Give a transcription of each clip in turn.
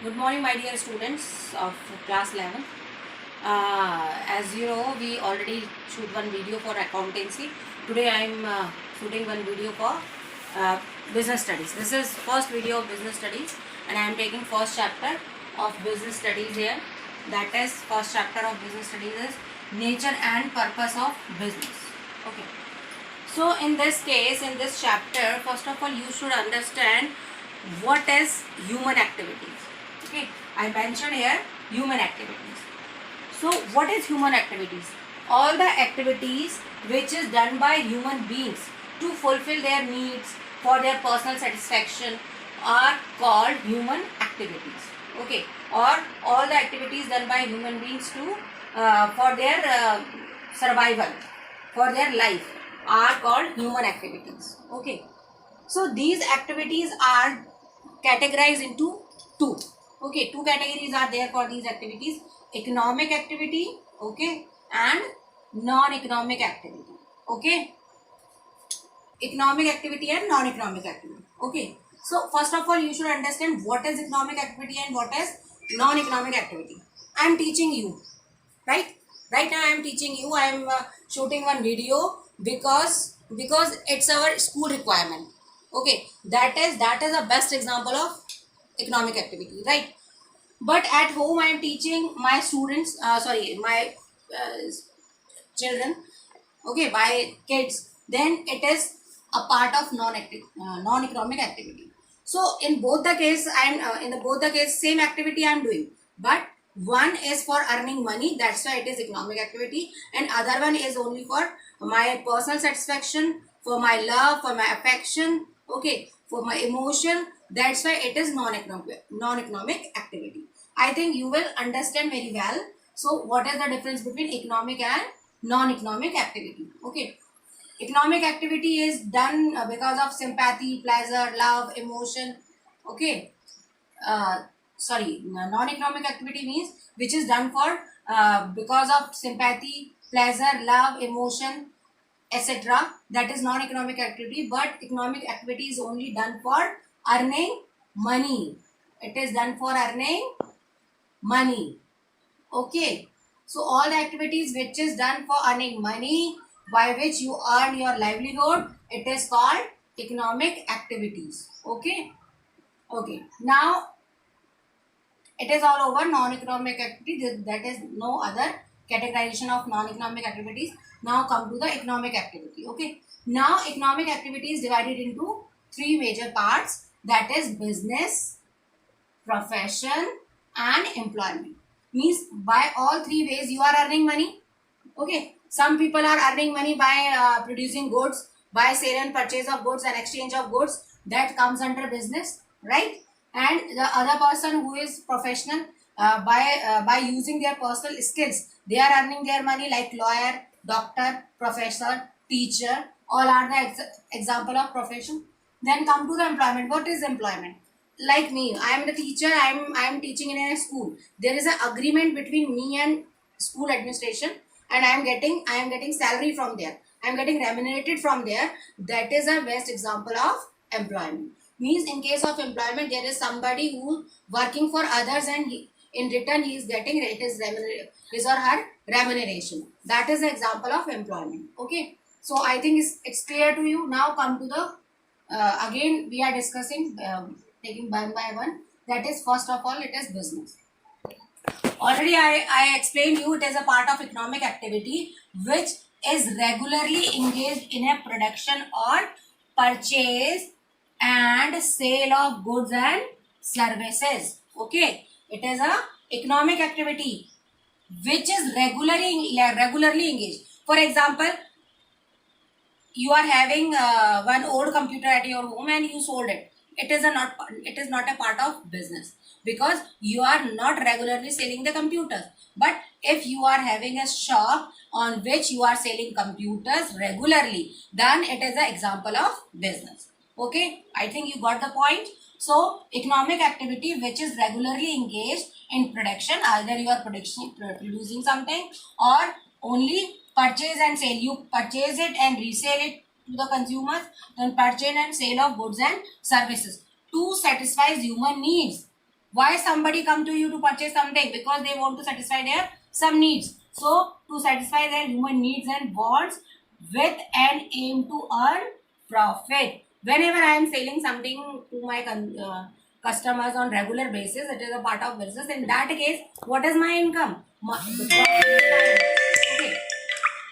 Good morning, my dear students of class 11. As you know, we already shoot one video for accountancy. Today I am shooting one video for business studies. This is first video of business studies, and I am taking first chapter of business studies here. That is, first chapter of business studies is nature and purpose of business. Okay. So in this case, in this chapter, first of all, you should understand what is human activities. Okay, I mentioned here human activities. So what is human activities? All the activities which is done by human beings to fulfill their needs for their personal satisfaction are called human activities. Okay, or all the activities done by human beings to for their survival, for their life, are called human activities. Okay, so these activities are categorized into two. Okay, two categories are there for these activities: economic activity, okay, and non-economic activity. Okay, economic activity and non-economic activity. Okay, so first of all, you should understand what is economic activity and what is non-economic activity. I am teaching you, right? Right now I am teaching you. I am shooting one video because it's our school requirement. Okay, that is a best example of economic activity, right? But at home I am teaching my students, my uh, children, okay, by kids. Then it is a part of non-economic activity. So in both the case I am in the both the case same activity I am doing, but one is for earning money, that's why it is economic activity, and other one is only for my personal satisfaction, for my love, for my affection, okay, for my emotion. That's why it is non-economic activity. I think you will understand very well. So what is the difference between economic and non-economic activity? Okay, economic activity is done because of sympathy, pleasure, love, emotion. Okay, uh, non-economic activity means which is done for because of sympathy, pleasure, love, emotion, etc. That is non-economic activity. But economic activity is only done for earning money. It is done for earning money. Okay, so all the activities which is done for earning money, by which you earn your livelihood, it is called economic activities. Okay, okay, now it is all over non-economic activity. That is no other categorization of non-economic activities. Now come to the economic activity. Okay, now economic activity is divided into three major parts, that is business, profession, and employment. Means by all three ways you are earning money. Okay, some people are earning money by producing goods, by sale and purchase of goods and exchange of goods, that comes under business, right? And the other person who is professional, by using their personal skills, they are earning their money, like lawyer, doctor, professor, teacher, all are the example of profession. Then come to the employment. What is employment? Like me, I am the teacher. I am teaching in a school. There is an agreement between me and school administration, and I am getting salary from there. I am getting remunerated from there. That is a best example of employment. Means in case of employment, there is somebody who working for others, and in return he is getting his or her remuneration. That is the example of employment. Okay, so I think it's clear to you. Now come to the again we are discussing, taking one by one. That is, first of all, it is business. Already I explained you, it is a part of economic activity which is regularly engaged in a production or purchase and sale of goods and services. Okay, it is a economic activity which is regularly engaged. For example, you are having one old computer at your home and you sold it. It is not a part of business, because you are not regularly selling the computers. But if you are having a shop on which you are selling computers regularly, then it is an example of business. Okay, I think you got the point. So economic activity which is regularly engaged in production, either you are producing something, or only purchase and sale. You purchase it and resell it to the consumers. Then purchase and sale of goods and services to satisfy human needs. Why somebody come to you to purchase something? Because they want to satisfy their some needs. So to satisfy their human needs and wants with an aim to earn profit. Whenever I am selling something to my customers on regular basis, it is a part of business. In that case, what is my income? The profit is my income. Okay.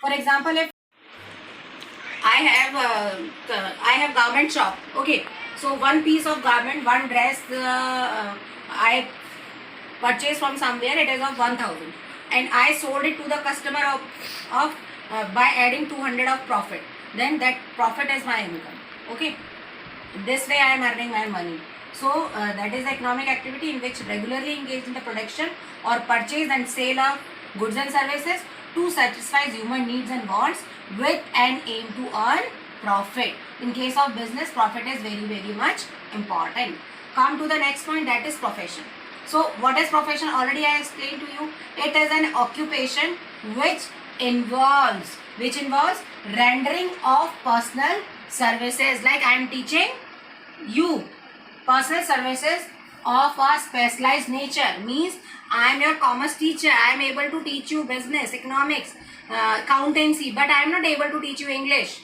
For example, if I have garment shop. Okay, so one piece of garment, one dress, I purchased from somewhere. It is of 1,000, and I sold it to the customer of by adding 200 of profit. Then that profit is my income. Okay, this way I am earning my money. So that is the economic activity in which regularly engaged in the production or purchase and sale of goods and services to satisfy human needs and wants with an aim to earn profit. In case of business, profit is very much important. Come to the next point, that is profession. So what is profession? Already I explained to you. It is an occupation which involves rendering of personal services. Like I am teaching you personal services of a specialized nature, means I am your commerce teacher. I am able to teach you business, economics, accountancy, but I am not able to teach you English,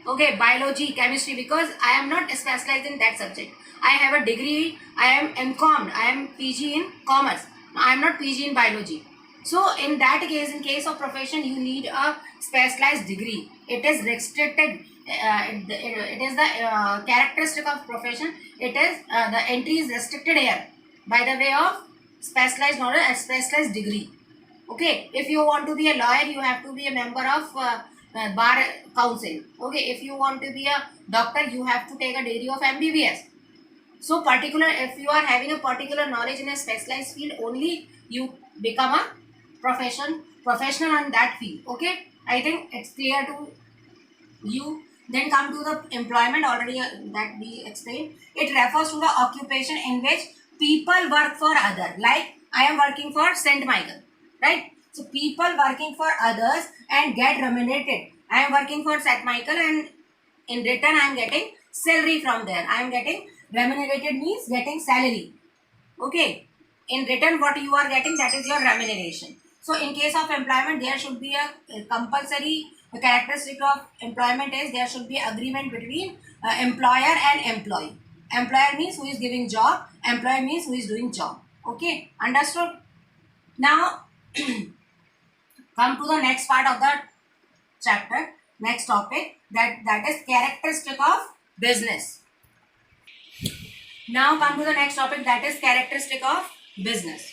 okay, biology, chemistry, because I am not specialized in that subject. I have a degree, I am MCOM, I am PG in commerce, I am not PG in biology. So in that case, in case of profession, you need a specialized degree. It is restricted. It is the characteristic of profession. It is the entry is restricted here by the way of specialized knowledge and specialized degree. Okay, if you want to be a lawyer, you have to be a member of bar council. Okay, if you want to be a doctor, you have to take a degree of MBBS. So particular, if you are having a particular knowledge in a specialized field, only you become a professional on that field. Okay, I think it's clear to you. Then come to the employment, already that we explained. It refers to the occupation in which people work for other. Like I am working for St. Michael, right? So people working for others and get remunerated. I am working for St. Michael and in return I am getting salary from there. I am getting remunerated, means getting salary. Okay, in return what you are getting, that is your remuneration. So in case of employment, there should be a compulsory characteristic of employment is there should be agreement between employer and employee. Employer means who is giving job, employee means who is doing job. Okay, understood? Now come to the next part of the chapter, next topic, that is characteristic of business. Now come to the next topic, that is characteristic of business.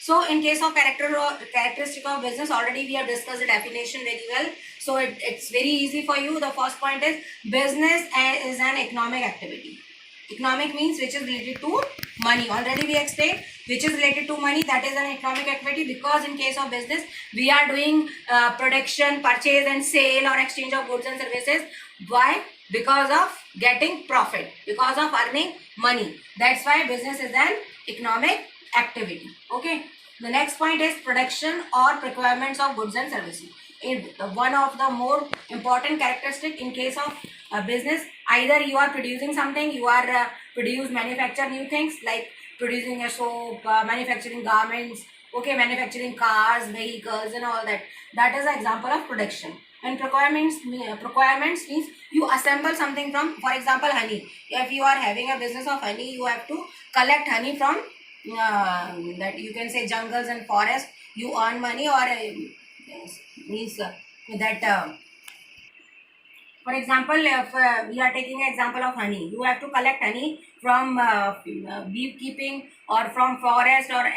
So in case of characteristic of business, already we have discussed the definition very well. So it's very easy for you. The first point is business is an economic activity. Economic means which is related to money. Already we explained which is related to money, that is an economic activity, because in case of business we are doing production, purchase and sale or exchange of goods and services. Why? Because of getting profit, because of earning money. That's why business is an economic activity. Okay, the next point is production or requirements of goods and services. One of the more important characteristic in case of business, either you are producing something, you are manufacture new things like producing a soap, manufacturing garments, okay, manufacturing cars, vehicles and all that. That is an example of production. And requirements means you assemble something from, for example, honey. If you are having a business of honey, you have to collect honey from that you can say jungles and forests. You earn money, or means that for example, if we are taking an example of honey, you have to collect honey from beekeeping or from forest or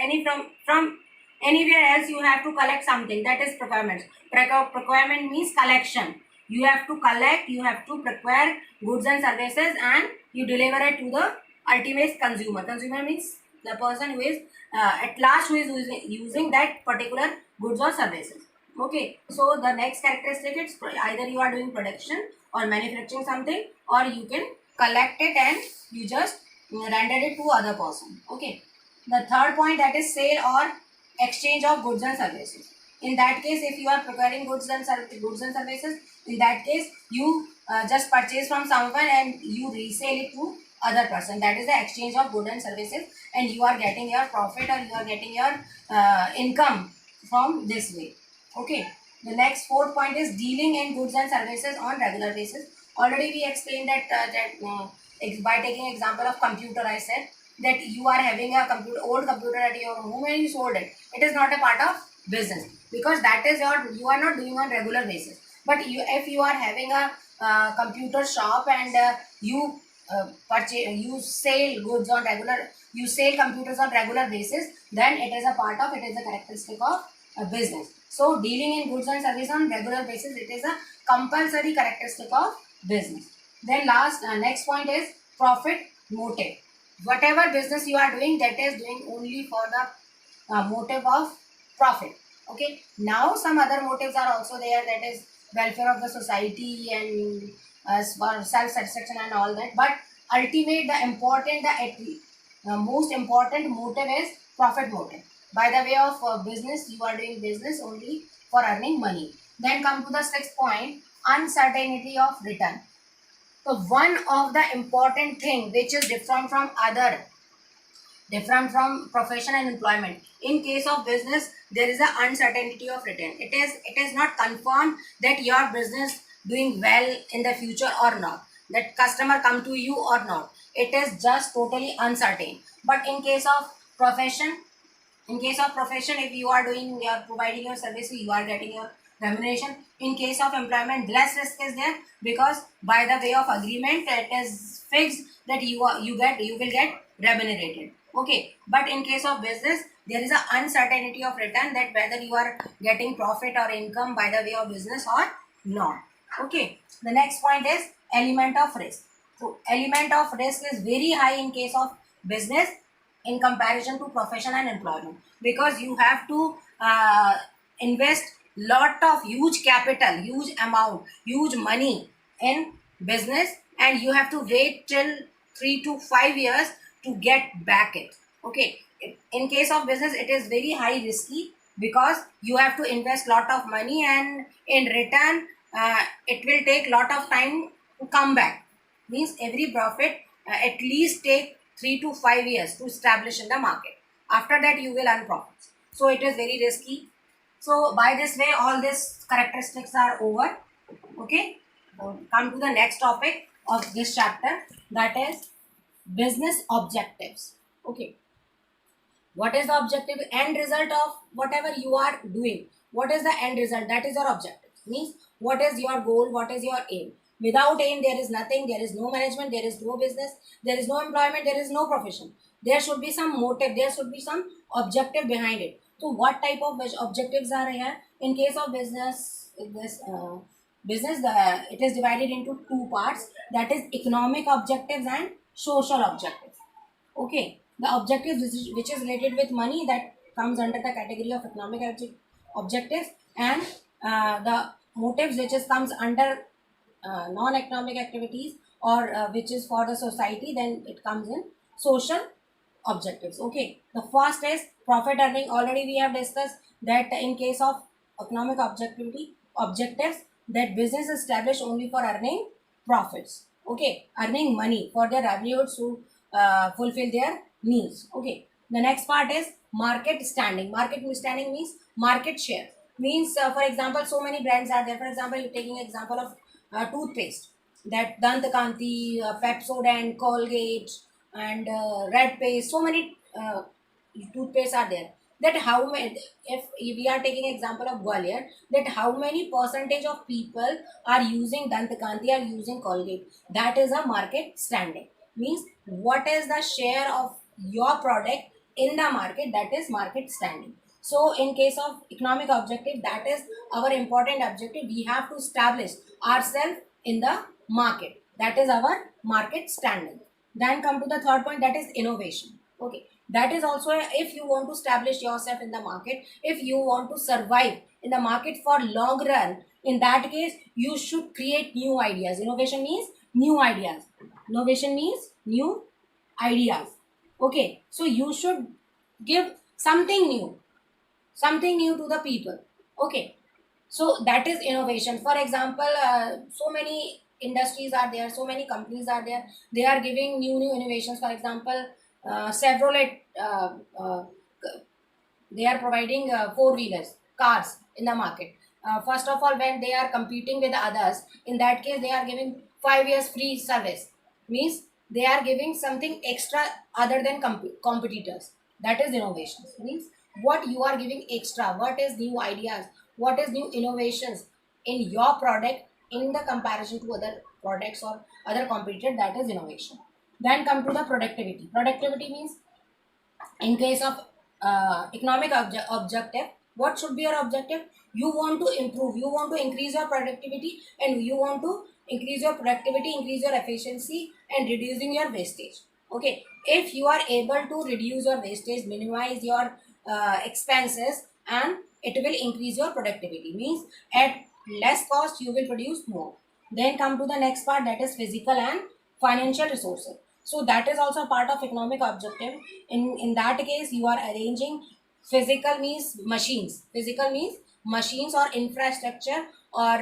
from anywhere else. You have to collect something, that is procurement. Procurement means collection. You have to collect, you have to prepare goods and services, and you deliver it to the ultimate consumer. Consumer means the person who is at last who is using that particular goods or services. Okay, so the next characteristic is either you are doing production or manufacturing something, or you can collect it and you just render it to other person. Okay, the third point, that is sale or exchange of goods and services. In that case, if you are procuring goods and services, in that case you just purchase from someone and you resell it to other person. That is the exchange of goods and services, and you are getting your profit or you are getting your income from this way. Okay. The next fourth point is dealing in goods and services on regular basis. Already we explained by taking example of computer, I said that you are having a old computer at your home and you sold it. It is not a part of business because that is you are not doing on regular basis. But if you are having a computer shop and you sell goods on regular, you sell computers on regular basis, then it is a part of, it is a characteristic of a business. So dealing in goods and services on regular basis, it is a compulsory characteristic of business. Then next point is profit motive. Whatever business you are doing, that is doing only for the motive of profit. Okay. Now some other motives are also there, that is welfare of the society and for self-satisfaction and all that. But ultimate, the most important motive is profit motive. By the way of business, you are doing business only for earning money. Then come to the sixth point, uncertainty of return. So one of the important thing which is different from profession and employment. In case of business, there is a uncertainty of return. It is not confirmed that your business doing well in the future or not, that customer come to you or not. It is just totally uncertain. But in case of profession, if you are providing your service, you are getting your remuneration. In case of employment, less risk is there because by the way of agreement, it is fixed that you will get remunerated. Okay. But in case of business, there is a uncertainty of return, that whether you are getting profit or income by the way of business or not. Okay. The next point is element of risk. So element of risk is very high in case of business in comparison to profession and employment, because you have to invest lot of huge capital, huge amount, huge money in business, and you have to wait till 3 to 5 years to get back it. Okay. In case of business, it is very high risky because you have to invest lot of money, and in return it will take lot of time to come back. Means every profit at least take 3 to 5 years to establish in the market. After that you will earn profits. So it is very risky. So by this way, all these characteristics are over. Okay. Come to the next topic of this chapter, that is business objectives. Okay. What is the objective? End result of whatever you are doing. What is the end result? That is your objective. Means what is your goal? What is your aim? Without aim, there is nothing. There is no management. There is no business. There is no employment. There is no profession. There should be some motive. There should be some objective behind it. So what type of objectives are here? In case of business, it is divided into two parts. That is economic objectives and social objectives. Okay. The objectives which is related with money, that comes under the category of economic objectives, and the motives which comes under non-economic activities or which is for the society, then it comes in social objectives. Okay. The first is profit earning. Already we have discussed that in case of economic objectives, that business is established only for earning profits. Okay. Earning money for their livelihoods to fulfill their needs. Okay. The next part is market standing. Market standing means market share. Means for example, so many brands are there. For example, you're taking example of toothpaste, that Dantakanti, Pepsodent, Colgate, and Red Paste. So many toothpaste are there. That how many, if we are taking example of Gwalior, that how many percentage of people are using Dantakanti, are using Colgate. That is a market standing. Means what is the share of your product in the market, that is market standing. So in case of economic objective, that is our important objective. We have to establish ourselves in the market. That is our market standing. Then come to the third point, that is innovation. Okay. That is also, if you want to establish yourself in the market, if you want to survive in the market for long run, in that case, you should create new ideas. Innovation means new ideas. Innovation means new ideas. Okay. So you should give something new to the people. Okay. So that is innovation. For example, so many industries are there, so many companies are there. They are giving new innovations. For example, Chevrolet, they are providing four wheelers cars in the market. First of all, when they are competing with others, in that case they are giving 5 years free service. Means they are giving something extra other than competitors. That is innovation. Means what you are giving extra, what is new ideas, what is new innovations in your product in the comparison to other products or other competitors. That is innovation. Then come to the productivity. Productivity means in case of economic objective, what should be your objective? You want to improve, you want to increase your productivity, and you want to increase your productivity, increase your efficiency, and reducing your wastage. Okay, if you are able to reduce your wastage, minimize your expenses, and it will increase your productivity. Means at less cost you will produce more. Then come to the next part, that is physical and financial resources. So that is also part of economic objective. In that case, you are arranging physical means machines. Physical means machines or infrastructure or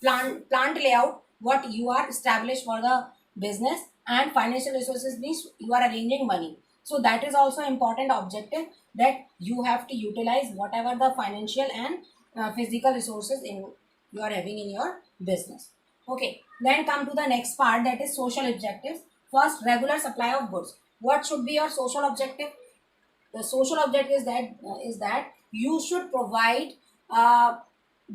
plant layout. What you are established for the business, and financial resources means you are arranging money. So that is also important objective, that you have to utilize whatever the financial and physical resources in you are having in your business. Okay, then come to the next part, that is social objectives. First, regular supply of goods. What should be your social objective? The social objective is that you should provide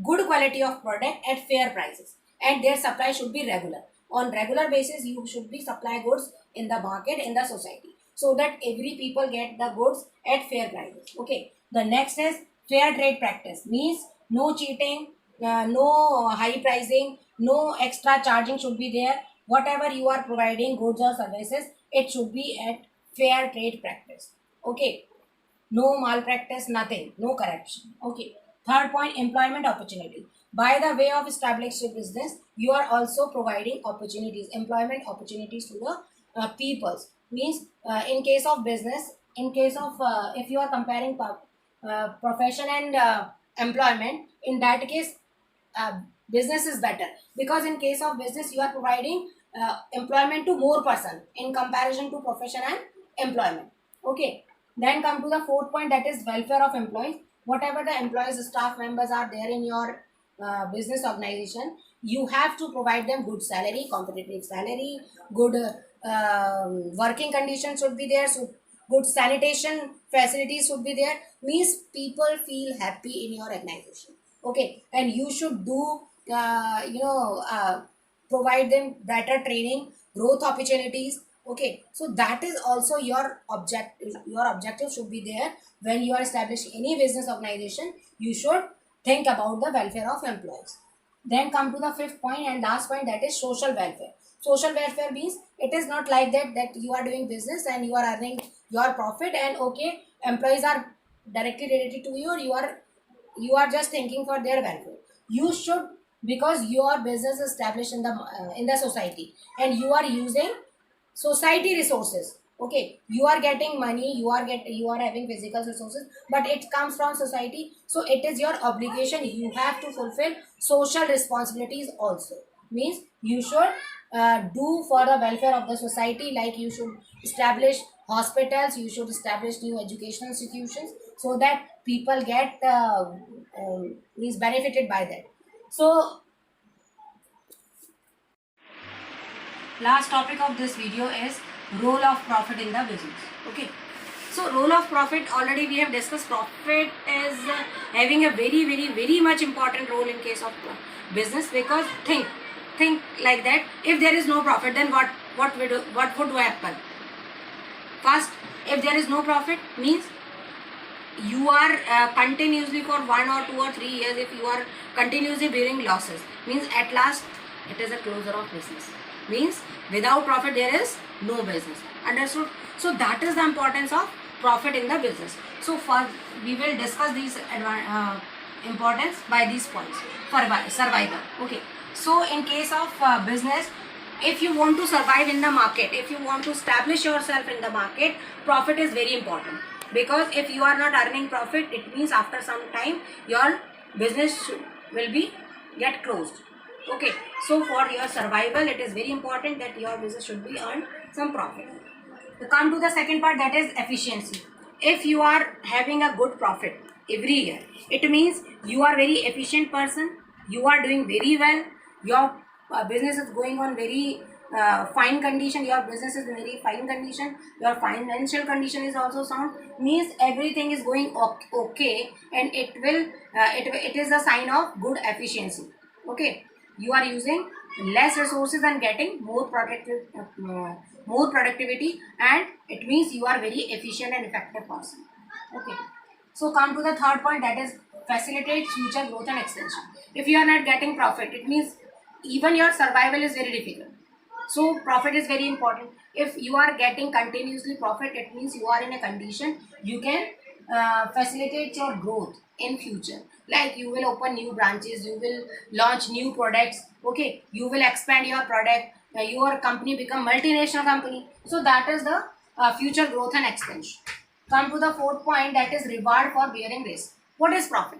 good quality of product at fair prices, and their supply should be regular. On regular basis, you should be supply goods in the market, in the society, so that every people get the goods at fair prices. Okay. The next is fair trade practice. Means no cheating, no high pricing, no extra charging should be there. Whatever you are providing goods or services, it should be at fair trade practice. Okay, no malpractice, nothing, no corruption. Okay. Third point, employment opportunity. By the way of establishing business, you are also providing opportunities, employment opportunities to the peoples. Means in case of business, in case of if you are comparing profession and employment, in that case business is better, because in case of business you are providing employment to more person in comparison to profession and employment. Okay. Then come to the fourth point, that is welfare of employees. Whatever the employees, staff members are there in your business organization, you have to provide them good salary, competitive salary, good working conditions should be there, so good sanitation facilities should be there. Means people feel happy in your organization. Okay. And you should do provide them better training, growth opportunities. Okay. So that is also your objective should be there. When you are establishing any business organization, you should think about the welfare of employees. Then come to the fifth point and last point, that is social welfare. Social welfare means it is not like that you are doing business and you are earning your profit, and okay, employees are directly related to you, or you are just thinking for their welfare. You should, because your business is established in the society, and you are using society resources. Okay, you are getting money, you are having physical resources, but it comes from society, so it is your obligation, you have to fulfill social responsibilities also. Means you should do for the welfare of the society, like you should establish hospitals, you should establish new educational institutions, so that people get is benefited by that. So Last topic of this video is role of profit in the business. Okay, so role of profit, already we have discussed. Profit is having a very much important role in case of business, because think like that, if there is no profit, then what would happen? First, if there is no profit, means you are continuously for 1 or 2 or 3 years, if you are continuously bearing losses, means at last it is a closure of business. Means without profit there is no business. Understood? So that is the importance of profit in the business. So first we will discuss these importance by these points for survival. Okay, so in case of business, if you want to survive in the market, if you want to establish yourself in the market, profit is very important. Because if you are not earning profit, it means after some time your business will be get closed. Okay, so for your survival, it is very important that your business should be earn some profit. To come to the second part, that is efficiency. If you are having a good profit every year, it means you are very efficient person. You are doing very well. Your business is going on very fine condition. Your business is in very fine condition. Your financial condition is also sound. Means everything is going okay, and it will it is a sign of good efficiency. Okay, you are using less resources and getting more productivity, and it means you are very efficient and effective person. Okay, so come to the third point, that is facilitate future growth and expansion. If you are not getting profit, it means even your survival is very difficult. So profit is very important. If you are getting continuously profit, it means you are in a condition you can facilitate your growth in future. Like you will open new branches, you will launch new products. Okay, you will expand your product. Your company become multinational company. So that is the future growth and expansion. Come to the fourth point, that is reward for bearing risk. What is profit?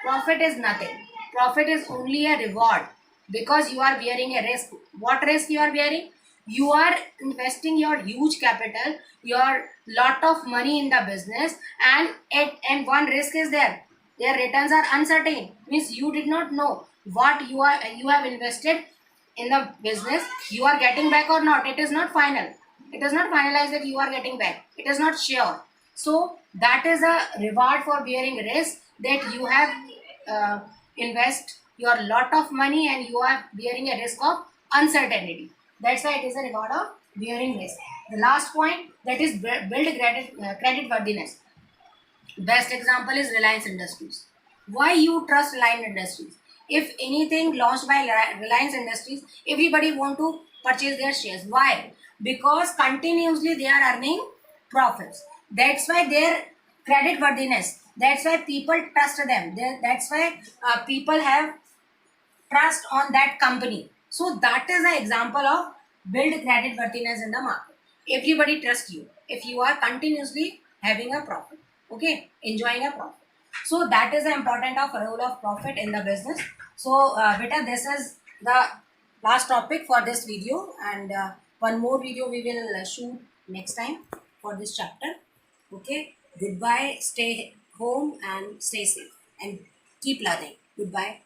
Profit is nothing. Profit is only a reward because you are bearing a risk. What risk you are bearing? You are investing your huge capital, your lot of money in the business, and one risk is there. Their returns are uncertain. Means you did not know what you have invested in the business. You are getting back or not. It is not final. It is not finalized that you are getting back. It is not sure. So that is a reward for bearing risk, that you have invest your lot of money and you are bearing a risk of uncertainty. That's why it is a reward of bearing risk. The last point, that is build credit worthiness. Best example is Reliance Industries. Why you trust Reliance Industries? If anything launched by Reliance Industries, everybody want to purchase their shares. Why? Because continuously they are earning profits. That's why their credit worthiness. That's why people trust them. That's why people have trust on that company. So that is an example of build credit worthiness in the market. Everybody trusts you if you are continuously having a profit. Okay, enjoying a profit. So that is the important of role of profit in the business. So beta, this is the last topic for this video, and one more video we will shoot next time for this chapter. Okay, goodbye. Stay home and stay safe and keep learning. Goodbye.